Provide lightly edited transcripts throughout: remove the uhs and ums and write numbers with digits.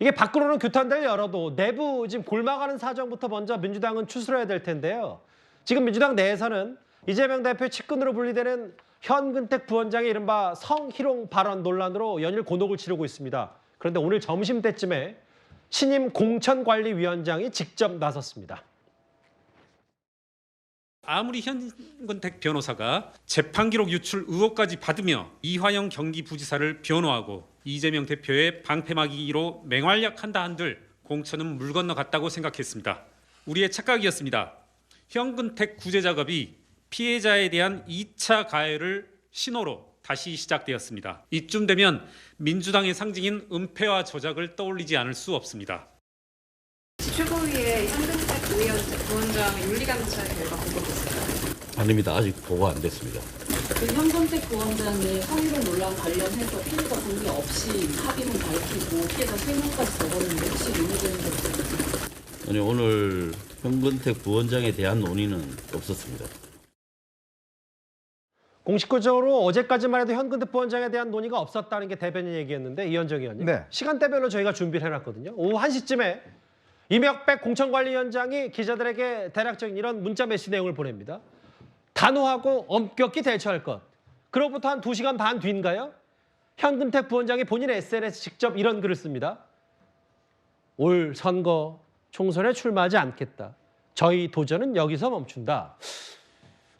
이게 밖으로는 규탄대를 열어도 내부 지금 골마가는 사정부터 먼저 민주당은 추스려야 될 텐데요. 지금 민주당 내에서는 이재명 대표 측근으로 분리되는 현근택 부원장의 이른바 성희롱 발언 논란으로 연일 곤혹을 치르고 있습니다. 그런데 오늘 점심때쯤에 신임 공천관리위원장이 직접 나섰습니다. 아무리 현근택 변호사가 재판 기록 유출 의혹까지 받으며 이화영 경기부지사를 변호하고 이재명 대표의 방패막이로 맹활약한다 한들 공천은 물 건너갔다고 생각했습니다. 우리의 착각이었습니다. 현근택 구제 작업이 피해자에 대한 2차 가해를 신호로 다시 시작되었습니다. 이쯤 되면 민주당의 상징인 은폐와 조작을 떠올리지 않을 수 없습니다. 최고위의 현근택 부원장 윤리감찰 결과 보고됐어요? 아닙니다. 아직 보고 안 됐습니다. 그 현근택 부원장의 성희롱 논란 관련해서 피해자 동의 없이 합의문 밝히고 피해자 실명까지 적었는데 혹시 논의되는 게 없습니까? 아니, 오늘 현근택 부원장에 대한 논의는 없었습니다. 공식적으로 어제까지만 해도 현근택 부원장에 대한 논의가 없었다는 게 대변인 얘기였는데 이현정 의원님. 네. 시간대별로 저희가 준비를 해놨거든요. 오후 1시쯤에 이명백 공천관리위원장이 기자들에게 대략적인 이런 문자 메시지 내용을 보냅니다. 단호하고 엄격히 대처할 것. 그로부터 한 2시간 반 뒤인가요? 현근택 부원장이 본인의 SNS 직접 이런 글을 씁니다. 올 선거 총선에 출마하지 않겠다. 저희 도전은 여기서 멈춘다.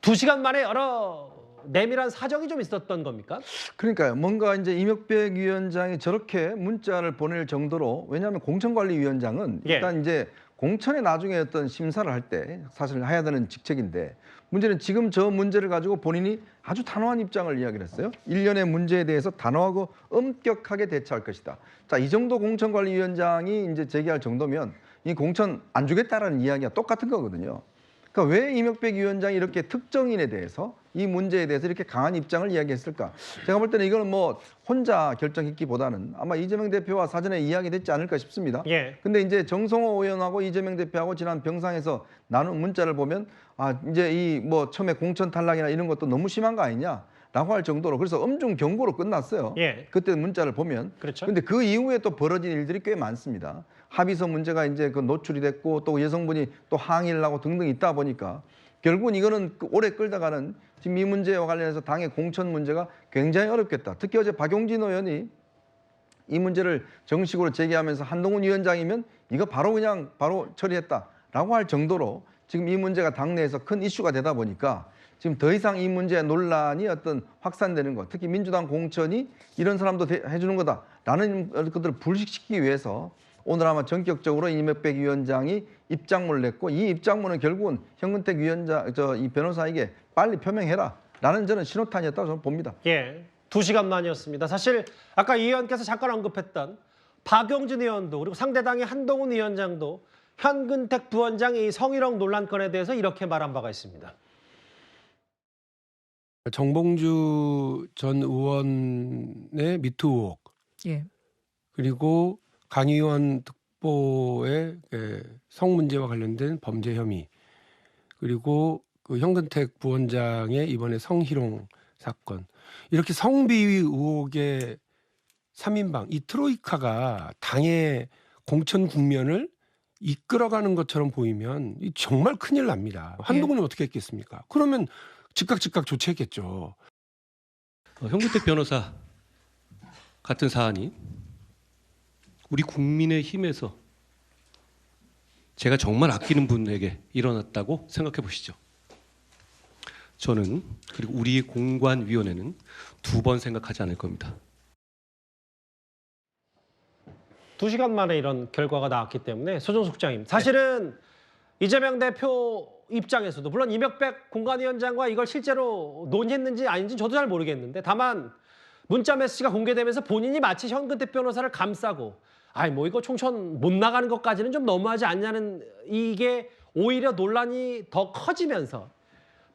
2시간 만에 여러 내밀한 사정이 좀 있었던 겁니까? 그러니까요. 뭔가 이제 이명백 위원장이 저렇게 문자를 보낼 정도로, 왜냐하면 공천관리위원장은 예. 일단 이제 공천의 나중에 어떤 심사를 할 때 사실 해야 되는 직책인데, 문제는 지금 저 문제를 가지고 본인이 아주 단호한 입장을 이야기를 했어요. 일련의 문제에 대해서 단호하고 엄격하게 대처할 것이다. 자, 이 정도 공천관리위원장이 이제 제기할 정도면 이 공천 안 주겠다라는 이야기가 똑같은 거거든요. 그러니까 왜 이명백 위원장이 이렇게 특정인에 대해서 이 문제에 대해서 이렇게 강한 입장을 이야기했을까? 제가 볼 때는 이거는 뭐 혼자 결정했기보다는 아마 이재명 대표와 사전에 이야기됐지 않을까 싶습니다. 예. 근데 이제 정성호 의원하고 이재명 대표하고 지난 병상에서 나눈 문자를 보면 이제 이 뭐 처음에 공천 탈락이나 이런 것도 너무 심한 거 아니냐라고 할 정도로, 그래서 엄중 경고로 끝났어요. 예. 그때 문자를 보면. 그렇죠. 근데 그 이후에 또 벌어진 일들이 꽤 많습니다. 합의서 문제가 이제 그 노출이 됐고, 또 여성분이 또 항의를 하고 등등 있다 보니까 결국은 이거는 오래 끌다가는 지금 이 문제와 관련해서 당의 공천 문제가 굉장히 어렵겠다. 특히 어제 박용진 의원이 이 문제를 정식으로 제기하면서 한동훈 위원장이면 이거 바로 처리했다라고 할 정도로 지금 이 문제가 당내에서 큰 이슈가 되다 보니까 지금 더 이상 이 문제의 논란이 어떤 확산되는 것, 특히 민주당 공천이 이런 사람도 해주는 거다라는 것들을 불식시키기 위해서 오늘 아마 전격적으로 이명백 위원장이 입장문을 냈고, 이 입장문은 결국은 현근택 위원장, 이 변호사에게 빨리 표명해라라는 저는 신호탄이었다고 저는 봅니다. 예, 2시간 만이었습니다. 사실 아까 이 의원께서 잠깐 언급했던 박용진 의원도, 그리고 상대당의 한동훈 위원장도 현근택 부원장의 성희롱 논란건에 대해서 이렇게 말한 바가 있습니다. 정봉주 전 의원의 미투 의혹, 예. 그리고 강의원 특보의 성 문제와 관련된 범죄 혐의, 그리고 그 현근택 부원장의 이번에 성희롱 사건, 이렇게 성비위 의혹의 3인방, 이 트로이카가 당의 공천 국면을 이끌어가는 것처럼 보이면 정말 큰일 납니다. 한동훈이 어떻게 했겠습니까? 그러면 즉각 조치했겠죠. 현근택 변호사 같은 사안이 우리 국민의힘에서 제가 정말 아끼는 분에게 일어났다고 생각해 보시죠. 저는, 그리고 우리 공관위원회는 2번 생각하지 않을 겁니다. 2시간 만에 이런 결과가 나왔기 때문에 소정숙 장님, 사실은 이재명 대표 입장에서도 물론 이명백 공관위원장과 이걸 실제로 논의했는지 아닌지 저도 잘 모르겠는데, 다만 문자 메시지가 공개되면서 본인이 마치 현근택 변호사를 감싸고 뭐 이거 총선 못 나가는 것까지는 좀 너무하지 않냐는, 이게 오히려 논란이 더 커지면서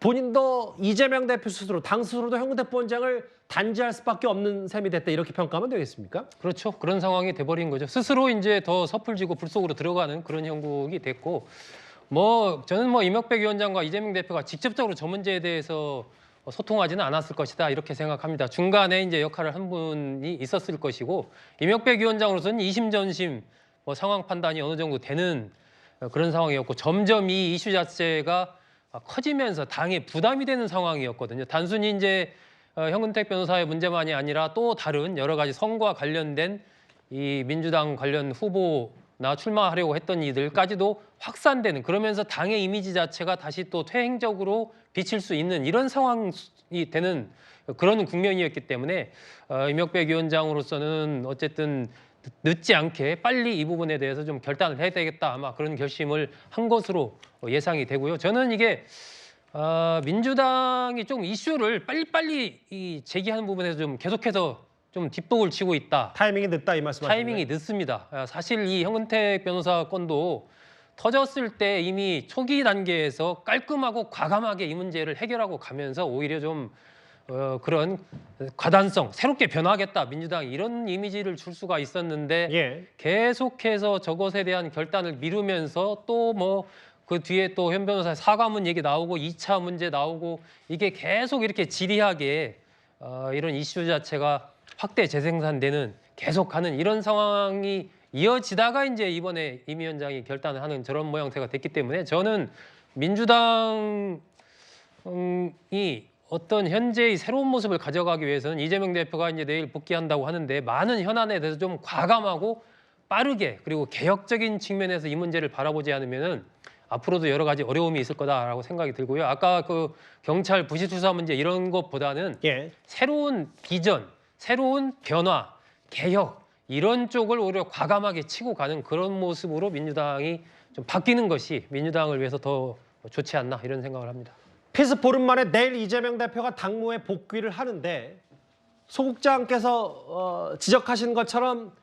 본인도 이재명 대표 스스로, 당 스스로도 현근택 부원장을 단죄할 수밖에 없는 셈이 됐다, 이렇게 평가하면 되겠습니까? 그렇죠. 그런 상황이 돼버린 거죠. 스스로 이제 더 섣불지고 불 속으로 들어가는 그런 형국이 됐고, 저는 이명백 위원장과 이재명 대표가 직접적으로 저 문제에 대해서 소통하지는 않았을 것이다 이렇게 생각합니다. 중간에 이제 역할을 한 분이 있었을 것이고 이명백 위원장으로서는 이심전심 상황 판단이 어느 정도 되는 그런 상황이었고 점점 이 이슈 자체가 커지면서 당에 부담이 되는 상황이었거든요. 단순히 이제 현근택 변호사의 문제만이 아니라 또 다른 여러 가지 선거와 관련된 이 민주당 관련 후보나 출마하려고 했던 이들까지도 확산되는 그러면서 당의 이미지 자체가 다시 또 퇴행적으로 비칠 수 있는 이런 상황이 되는 그런 국면이었기 때문에 이명백 위원장으로서는 어쨌든 늦지 않게 빨리 이 부분에 대해서 좀 결단을 해야 되겠다 아마 그런 결심을 한 것으로 예상이 되고요. 저는 이게 민주당이 좀 이슈를 빨리빨리 제기하는 부분에서 좀 계속해서 좀 뒷북을 치고 있다. 타이밍이 늦다 이 말씀하시는 타이밍이 늦습니다. 사실 이 현근택 변호사 건도 터졌을 때 이미 초기 단계에서 깔끔하고 과감하게 이 문제를 해결하고 가면서 오히려 좀 그런 과단성, 새롭게 변화하겠다 민주당이 이런 이미지를 줄 수가 있었는데 예. 계속해서 저것에 대한 결단을 미루면서 또 뭐 그 뒤에 또 현 변호사의 사과문 얘기 나오고 2차 문제 나오고 이게 계속 이렇게 지리하게 이런 이슈 자체가 확대 재생산되는 계속하는 이런 상황이 이어지다가 이제 이번에 임 위원장이 결단을 하는 저런 모양새가 됐기 때문에 저는 민주당이 어떤 현재의 새로운 모습을 가져가기 위해서는 이재명 대표가 이제 내일 복귀한다고 하는데 많은 현안에 대해서 좀 과감하고 빠르게 그리고 개혁적인 측면에서 이 문제를 바라보지 않으면은 앞으로도 여러 가지 어려움이 있을 거다라고 생각이 들고요. 아까 그 경찰 부실 수사 문제 이런 것보다는 예. 새로운 비전, 새로운 변화, 개혁 이런 쪽을 오히려 과감하게 치고 가는 그런 모습으로 민주당이 좀 바뀌는 것이 민주당을 위해서 더 좋지 않나 이런 생각을 합니다. 피스 보름 만에 내일 이재명 대표가 당무에 복귀를 하는데 소국장께서 지적하신 것처럼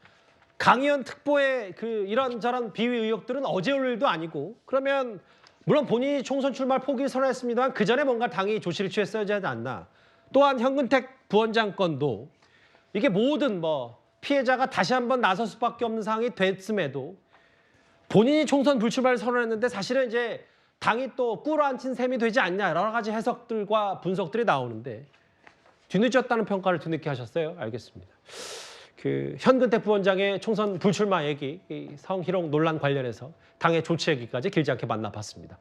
강의원 특보의 그 이런저런 비위 의혹들은 어제 올 일도 아니고 그러면 물론 본인이 총선 출마를 포기 선언했습니다만 그 전에 뭔가 당이 조치를 취했어야 하지 않나. 또한 현근택 부원장 건도 이게 모든 뭐 피해자가 다시 한번 나설 수밖에 없는 상황이 됐음에도 본인이 총선 불출마를 선언했는데 사실은 이제 당이 또 꿇어앉힌 셈이 되지 않냐 여러 가지 해석들과 분석들이 나오는데 뒤늦었다는 평가를 뒤늦게 하셨어요. 알겠습니다. 그 현근택 부원장의 총선 불출마 얘기, 이 성희롱 논란 관련해서 당의 조치 얘기까지 길지 않게 만나봤습니다.